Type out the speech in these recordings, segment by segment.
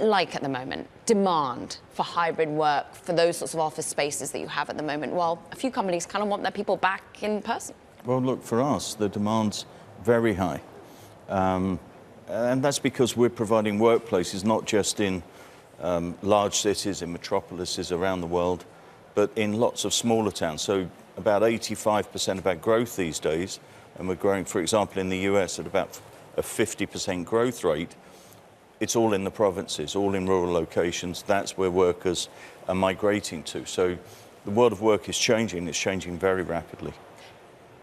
it like at the moment, demand for hybrid work, for those sorts of office spaces that you have at the moment, while a few companies kind of want their people back in person? Well, look, for us, the demand's very high. And that's because we're providing workplaces not just in large cities, in metropolises around the world, but in lots of smaller towns. So about 85% of our growth these days, and we're growing, for example, in the US at about a 50% growth rate, it's all in the provinces, all in rural locations. That's where workers are migrating to. So the world of work is changing. It's changing very rapidly.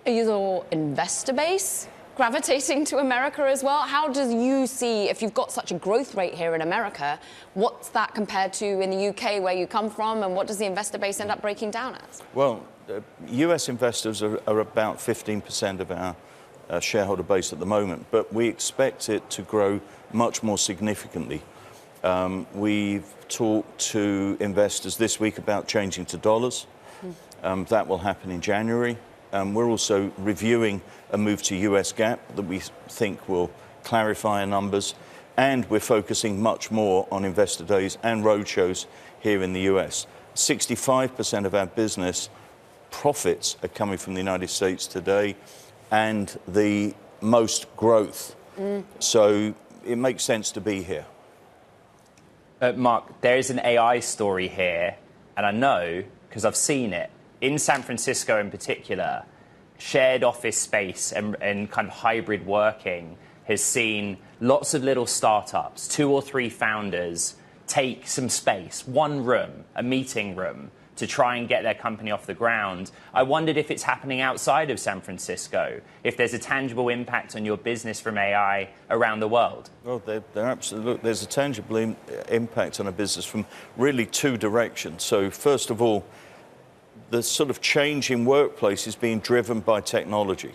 Are your investor base gravitating to America as well? How do you see, if you've got such a growth rate here in America, what's that compared to in the UK where you come from, and what does the investor base end up breaking down as? Well, US investors are about 15% of our shareholder base at the moment, but we expect it to grow much more significantly. We've talked to investors this week about changing to dollars. That will happen in January. We're also reviewing a move to US GAAP that we think will clarify our numbers, and we're focusing much more on investor days and roadshows here in the US. 65% of our business profits are coming from the United States today, and the most growth. So it makes sense to be here. Mark, there is an AI story here, and I know because I've seen it. In San Francisco in particular, shared office space and kind of hybrid working has seen lots of little startups, 2 or 3 founders, take some space, one room, a meeting room, to try and get their company off the ground. I wondered if it's happening outside of San Francisco, if there's a tangible impact on your business from AI around the world. Well, there's a tangible impact on a business from really 2 directions. So first of all, the sort of change in workplace is being driven by technology,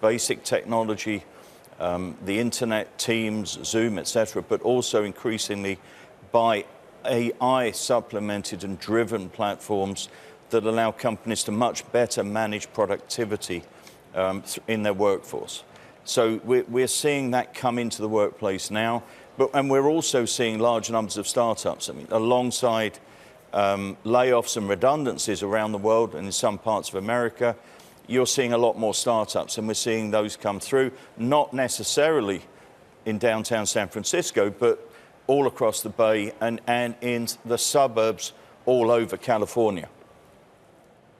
basic technology, the internet, Teams, Zoom, etc., but also increasingly by AI supplemented and driven platforms that allow companies to much better manage productivity in their workforce. So we're seeing that come into the workplace now, and we're also seeing large numbers of startups. I mean, alongside layoffs and redundancies around the world and in some parts of America, you're seeing a lot more startups, and we're seeing those come through, not necessarily in downtown San Francisco, but all across the Bay and in the suburbs all over California.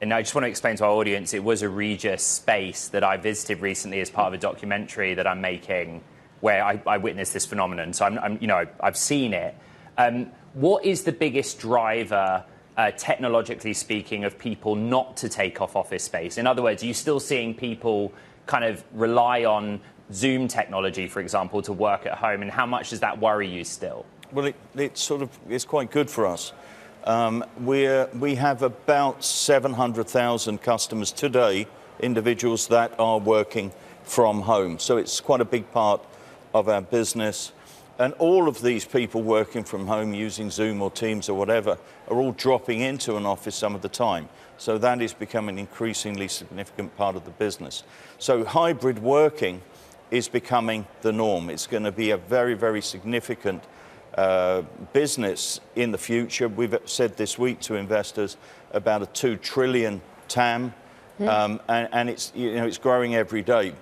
And I just want to explain to our audience, it was a Regus space that I visited recently as part of a documentary that I'm making, where I witnessed this phenomenon. So I've seen it. What is the biggest driver, technologically speaking, of people not to take off office space? In other words, are you still seeing people kind of rely on Zoom technology, for example, to work at home? And how much does that worry you still? Well, it's quite good for us. We have about 700,000 customers today, individuals that are working from home. So it's quite a big part of our business. And all of these people working from home using Zoom or Teams or whatever are all dropping into an office some of the time. So that is becoming an increasingly significant part of the business. So hybrid working is becoming the norm. It's going to be a very, very significant business in the future. We've said this week to investors about a $2 trillion TAM, and it's growing every day.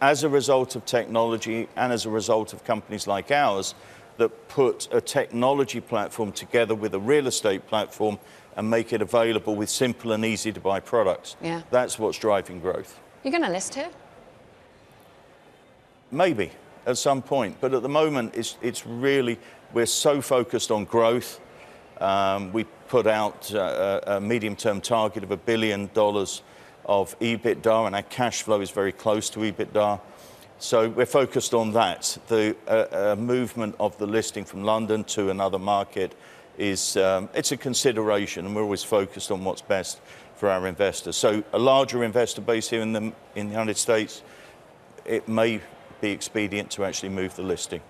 As a result of technology and as a result of companies like ours that put a technology platform together with a real estate platform and make it available with simple and easy to buy products. Yeah. That's what's driving growth. You're going to list here? Maybe at some point, but at the moment it's really, we're so focused on growth. We put out a medium-term target of $1 billion of EBITDA, and our cash flow is very close to EBITDA. So we're focused on that. The movement of the listing from London to another market is it's a consideration, and we're always focused on what's best for our investors. So a larger investor base here in the United States, it may be expedient to actually move the listing.